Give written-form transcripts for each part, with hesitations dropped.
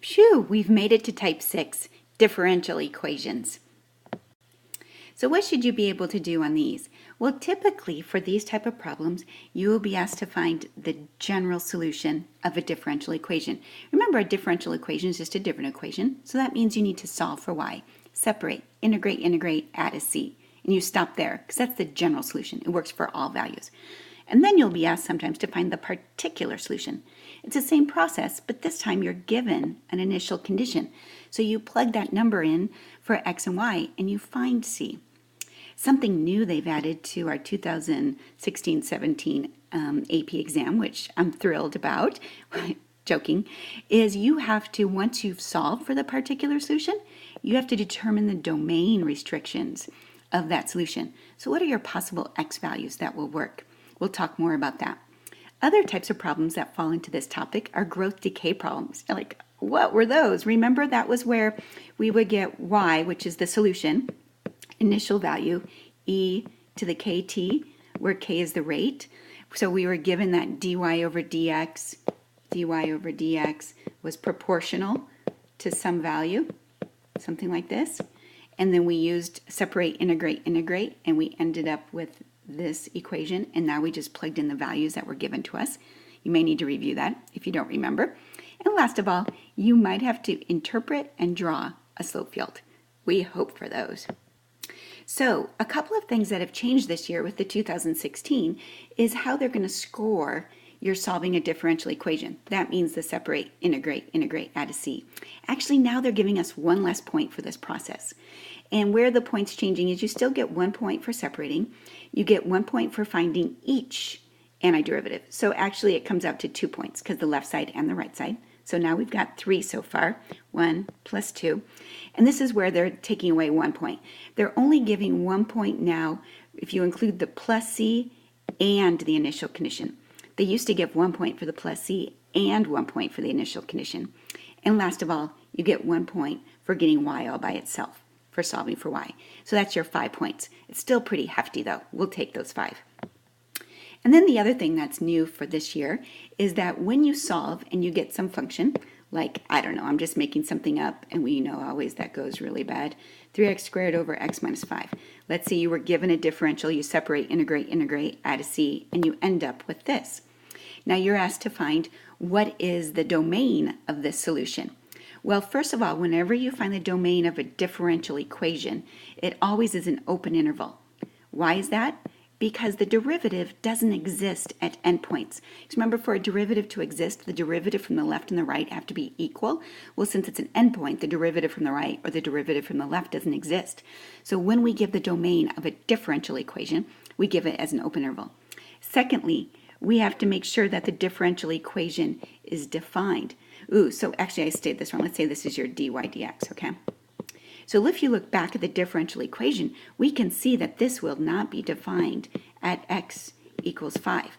Phew, we've made it to type 6, differential equations. So what should you be able to do on these? Well, typically for these type of problems, you will be asked to find the general solution of a differential equation. Remember, a differential equation is just a different equation, so that means you need to solve for y. Separate, integrate, add a c. And you stop there, because that's the general solution. It works for all values. And then you'll be asked sometimes to find the particular solution. It's the same process, but this time you're given an initial condition. So you plug that number in for x and y, and you find c. Something new they've added to our 2016-17 AP exam, which I'm thrilled about, joking, is you have to, once you've solved for the particular solution, you have to determine the domain restrictions of that solution. So what are your possible x values that will work? We'll talk more about that. Other types of problems that fall into this topic are growth decay problems. You're like, what were those? Remember, that was where we would get y, which is the solution, initial value, e to the kt, where k is the rate. So we were given that dy over dx was proportional to some value, something like this. And then we used separate, integrate, and we ended up with this equation, and now we just plugged in the values that were given to us. You may need to review that if you don't remember. And last of all, you might have to interpret and draw a slope field. We hope for those. So a couple of things that have changed this year with the 2016 is how they're going to score your solving a differential equation. That means the separate, integrate, add a c. Actually, now they're giving us one less point for this process. And where the point's changing is you still get 1 point for separating. You get 1 point for finding each antiderivative. So actually it comes out to 2 points because the left side and the right side. So now we've got 3 so far, 1 plus 2. And this is where they're taking away 1 point. They're only giving 1 point now if you include the plus c and the initial condition. They used to give 1 point for the plus c and 1 point for the initial condition. And last of all, you get 1 point for getting y all by itself, for solving for y. So that's your 5 points. It's still pretty hefty though. We'll take those 5. And then the other thing that's new for this year is that when you solve and you get some function, like, I don't know, I'm just making something up, and we know always that goes really bad, 3x squared over x minus 5. Let's say you were given a differential, you separate, integrate, add a c, and you end up with this. Now you're asked to find what is the domain of this solution. Well, first of all, whenever you find the domain of a differential equation, it always is an open interval. Why is that? Because the derivative doesn't exist at endpoints. Because remember, for a derivative to exist, the derivative from the left and the right have to be equal. Well, since it's an endpoint, the derivative from the right or the derivative from the left doesn't exist. So when we give the domain of a differential equation, we give it as an open interval. Secondly, we have to make sure that the differential equation is defined. So actually I stated this wrong. Let's say this is your dy dx, okay? So if you look back at the differential equation, we can see that this will not be defined at x equals 5.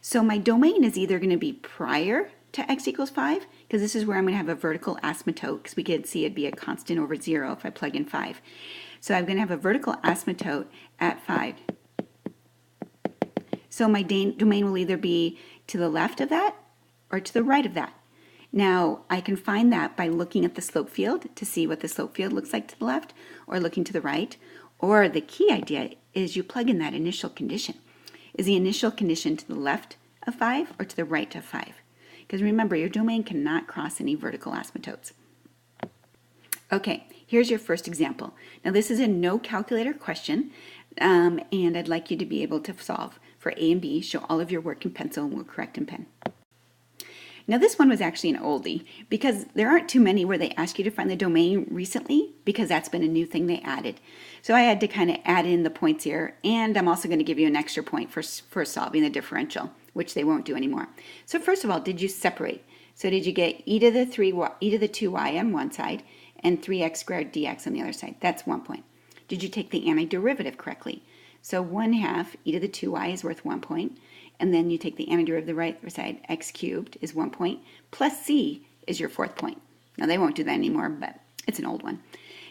So my domain is either going to be prior to x equals 5, because this is where I'm going to have a vertical asymptote, because we could see it'd be a constant over 0 if I plug in 5. So I'm going to have a vertical asymptote at 5. So my domain will either be to the left of that or to the right of that. Now, I can find that by looking at the slope field to see what the slope field looks like to the left, or looking to the right. Or the key idea is you plug in that initial condition. Is the initial condition to the left of 5 or to the right of 5? Because remember, your domain cannot cross any vertical asymptotes. Okay, here's your first example. Now, this is a no calculator question, and I'd like you to be able to solve for A and B. Show all of your work in pencil, and we'll correct in pen. Now this one was actually an oldie because there aren't too many where they ask you to find the domain recently, because that's been a new thing they added. So I had to kind of add in the points here, and I'm also going to give you an extra point for solving the differential, which they won't do anymore. So first of all, did you separate? So did you get e to the 2y on one side and 3x squared dx on the other side? That's 1 point. Did you take the antiderivative correctly? So 1/2 e to the 2y is worth 1 point. And then you take the antiderivative of the right side, x cubed is 1 point, plus c is your 4th point. Now they won't do that anymore, but it's an old one.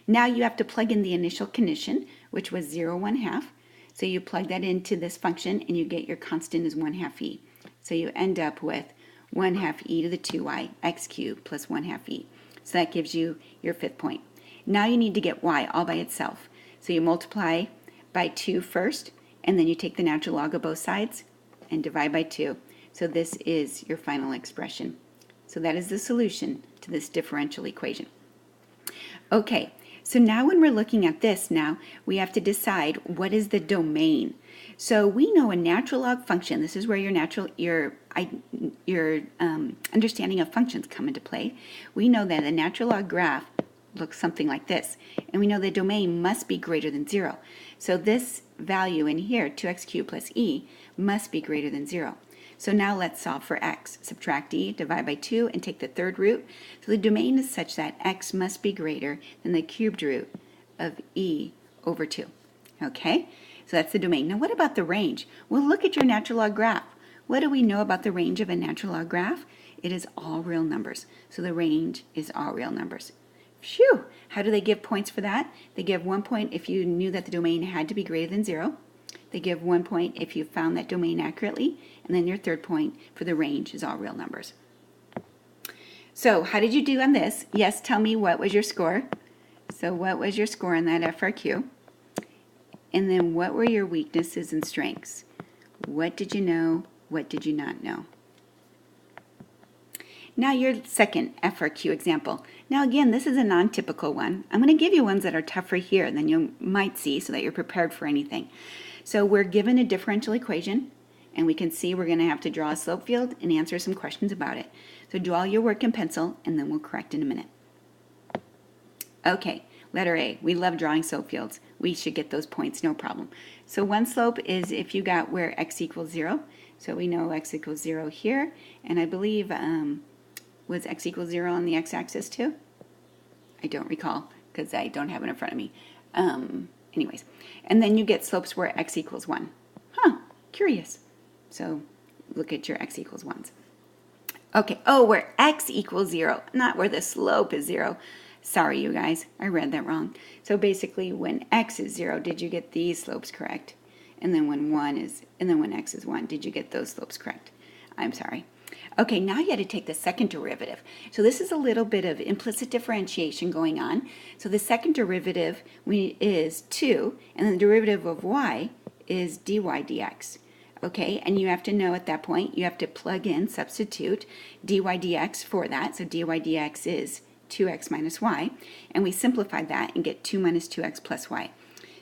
Now you have to plug in the initial condition, which was 0, 1/2. So you plug that into this function and you get your constant is 1/2 e. So you end up with 1 half e to the 2y, x cubed plus 1 half e. So that gives you your fifth point. Now you need to get y all by itself. So you multiply by 2 first, and then you take the natural log of both sides and divide by 2. So this is your final expression. So that is the solution to this differential equation. Okay, so now when we're looking at this now, we have to decide what is the domain. So we know a natural log function, this is where your understanding of functions come into play. We know that a natural log graph looks something like this, and we know the domain must be greater than 0. So this value in here, 2x cubed plus e, must be greater than 0. So now let's solve for x. Subtract e, divide by 2, and take the third root. So the domain is such that x must be greater than the cubed root of e over 2. Okay, so that's the domain. Now what about the range? Well, look at your natural log graph. What do we know about the range of a natural log graph? It is all real numbers. So the range is all real numbers. Phew! How do they give points for that? They give 1 point if you knew that the domain had to be greater than 0. They give 1 point if you found that domain accurately, and then your third point for the range is all real numbers. So how did you do on this? Yes, tell me what was your score. So what was your score on that FRQ? And then what were your weaknesses and strengths? What did you know? What did you not know? Now your second FRQ example. Now again, this is a non-typical one. I'm going to give you ones that are tougher here than you might see so that you're prepared for anything. So we're given a differential equation, and we can see we're going to have to draw a slope field and answer some questions about it. So draw your work in pencil, and then we'll correct in a minute. Okay, letter A. We love drawing slope fields. We should get those points, no problem. So one slope is if you got where x equals 0. So we know x equals 0 here, and I believe was x equals 0 on the x-axis too? I don't recall because I don't have it in front of me. Anyways, and then you get slopes where x equals 1. Huh, curious. So look at your x equals 1s. Okay, oh, where x equals 0, not where the slope is 0. Sorry, you guys, I read that wrong. So basically, when x is 0, did you get these slopes correct? And then when when x is 1, did you get those slopes correct? I'm sorry. Okay, now you had to take the second derivative. So this is a little bit of implicit differentiation going on. So the second derivative is 2, and then the derivative of y is dy dx. Okay, and you have to know at that point, you have to plug in, substitute dy dx for that. So dy dx is 2x minus y, and we simplify that and get 2 minus 2x plus y.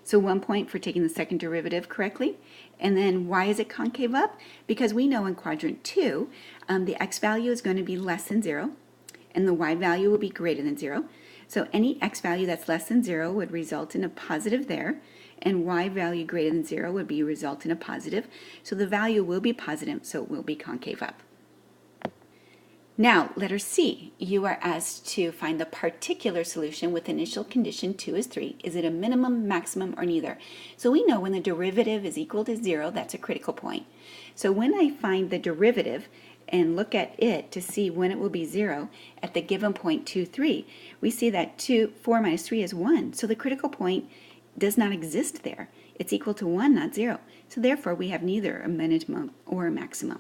So 1 point for taking the second derivative correctly. And then why is it concave up? Because we know in quadrant 2, the x value is going to be less than 0, and the y value will be greater than 0. So any x value that's less than 0 would result in a positive there, and y value greater than 0 would result in a positive. So the value will be positive, so it will be concave up. Now, letter C, you are asked to find the particular solution with initial condition 2 is 3. Is it a minimum, maximum, or neither? So we know when the derivative is equal to 0, that's a critical point. So when I find the derivative and look at it to see when it will be 0 at the given point 2, 3, we see that 4 minus 3 is 1. So the critical point does not exist there. It's equal to 1, not 0. So therefore, we have neither a minimum or a maximum.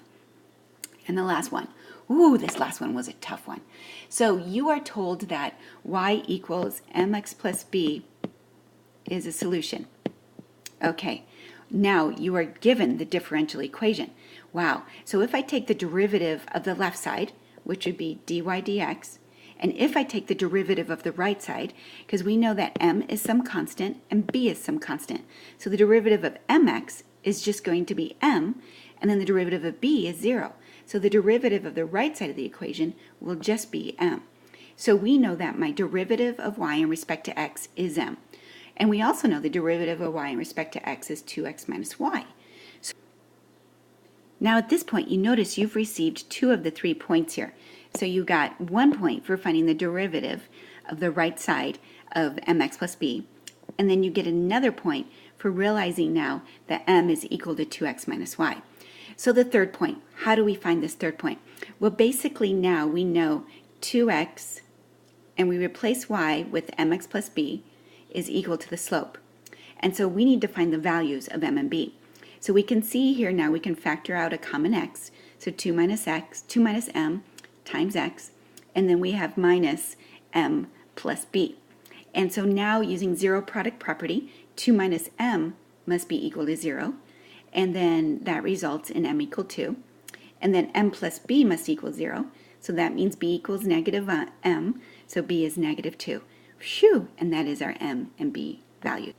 And the last one. Ooh, this last one was a tough one. So you are told that y equals mx plus b is a solution. Okay, now you are given the differential equation. Wow, so if I take the derivative of the left side, which would be dy dx, and if I take the derivative of the right side, because we know that m is some constant and b is some constant, so the derivative of mx is just going to be m, and then the derivative of b is 0. So the derivative of the right side of the equation will just be m. So we know that my derivative of y in respect to x is m. And we also know the derivative of y in respect to x is 2x minus y. So now at this point, you notice you've received 2 of the 3 points here. So you got 1 point for finding the derivative of the right side of mx plus b. And then you get another point for realizing now that m is equal to 2x minus y. So the third point, how do we find this third point? Well, basically now we know 2x, and we replace y with mx plus b is equal to the slope. And so we need to find the values of m and b. So we can see here now we can factor out a common x. So 2 minus m times x, and then we have minus m plus b. And so now using zero product property, 2 minus m must be equal to 0, and then that results in m equal 2. And then m plus b must equal 0, so that means b equals negative m, so b is negative 2. Phew, and that is our m and b value.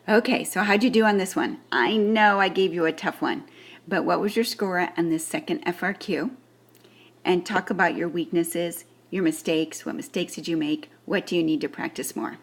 Okay, so how'd you do on this one? I know I gave you a tough one, but what was your score on this second FRQ? And talk about your weaknesses, your mistakes. What mistakes did you make? What do you need to practice more?